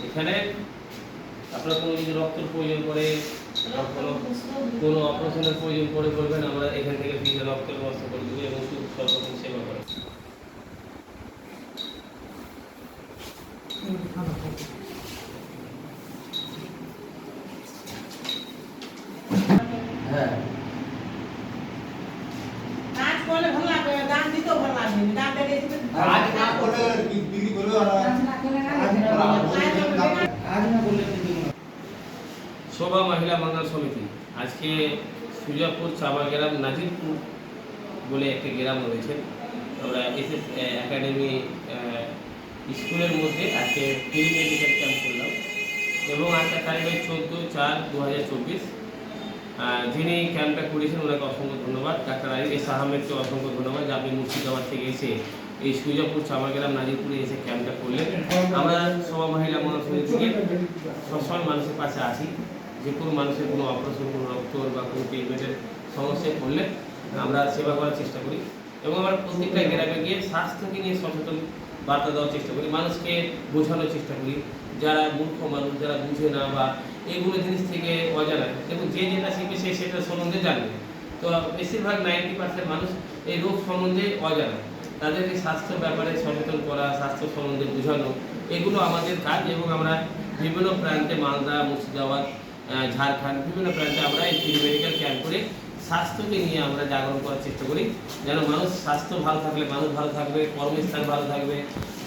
এখানে আপনার কোনো যদি রক্তের প্রয়োজন পড়ে, কোনো অপারেশনের প্রয়োজন পড়ে করবেন, আমরা এখান থেকে ফ্রিতে রক্তের ব্যবস্থা করে দেবো এবং সব রকম সেবা করে। হ্যাঁ কাজ করলে ভালো লাগবে, দান দিতেও ভালো লাগবে, দান দিলে আজ না করলে বিক্রি করবে শোভা মহিলা মঙ্গল সমিতি আজকে সুজাপুর চাবা গ্রাম নাজিরপুর বলে একটি গ্রাম রয়েছে। আমরা এসএস একাডেমি স্কুলের মধ্যে আজকে ফ্রি মেডিকেল ক্যাম্প করলাম এবং আজকে তারিখ 14/4/2024। যিনি ক্যাম্পটা করেছেন ওনাকে অসংখ্য ধন্যবাদ। ডাক্তার এস আহমেদকে অসংখ্য ধন্যবাদ যে আপনি মুর্শিদাবাদ থেকে এসে এই সুজাপুর চামাগ্রাম নাজিরপুরে এসে ক্যাম্পটা করলেন। আমরা শোভা মহিলা মঙ্গল সমিতি থেকে সবসময় মানুষের পাশে আছি। যে কোনো মানুষের কোনো অপারেশন, কোনো রক্ত বা কোনো ট্রিটমেন্টের সমস্যায় পড়লে আমরা সেবা করার চেষ্টা করি এবং আমরা প্রত্যেকটা গ্রামে গিয়ে স্বাস্থ্যকে নিয়ে সচেতন বার্তা দেওয়ার চেষ্টা করি, মানুষকে বোঝানোর চেষ্টা করি। যারা মূর্খ মানুষ, যারা বুঝে না বা এইগুলো জিনিস থেকে অজানা, এবং যে যেটা শিখবে সে সেটা সম্বন্ধে জানবে। তো বেশিরভাগ 90% মানুষ এই রোগ সম্বন্ধে অজানা। তাদেরকে স্বাস্থ্য ব্যাপারে সচেতন করা, স্বাস্থ্য সম্বন্ধে বোঝানো, এগুলো আমাদের কাজ। এবং আমরা বিভিন্ন প্রান্তে, মালদা, মুর্শিদাবাদ, ঝাড়খণ্ড, বিভিন্ন প্রান্তে আমরা এই ফ্রি মেডিকেল ক্যাম্প করে স্বাস্থ্যকে নিয়ে আমরা জাগরণ করার চেষ্টা করি। যেন মানুষ স্বাস্থ্য ভালো থাকলে মানুষ ভালো থাকবে, কর্মস্থান ভালো থাকবে,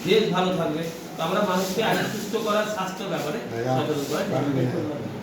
দেশ ভালো থাকবে। তো আমরা মানুষকে আগে সুস্থ করার স্বাস্থ্য ব্যাপারে সচেতন করার চেষ্টা করি।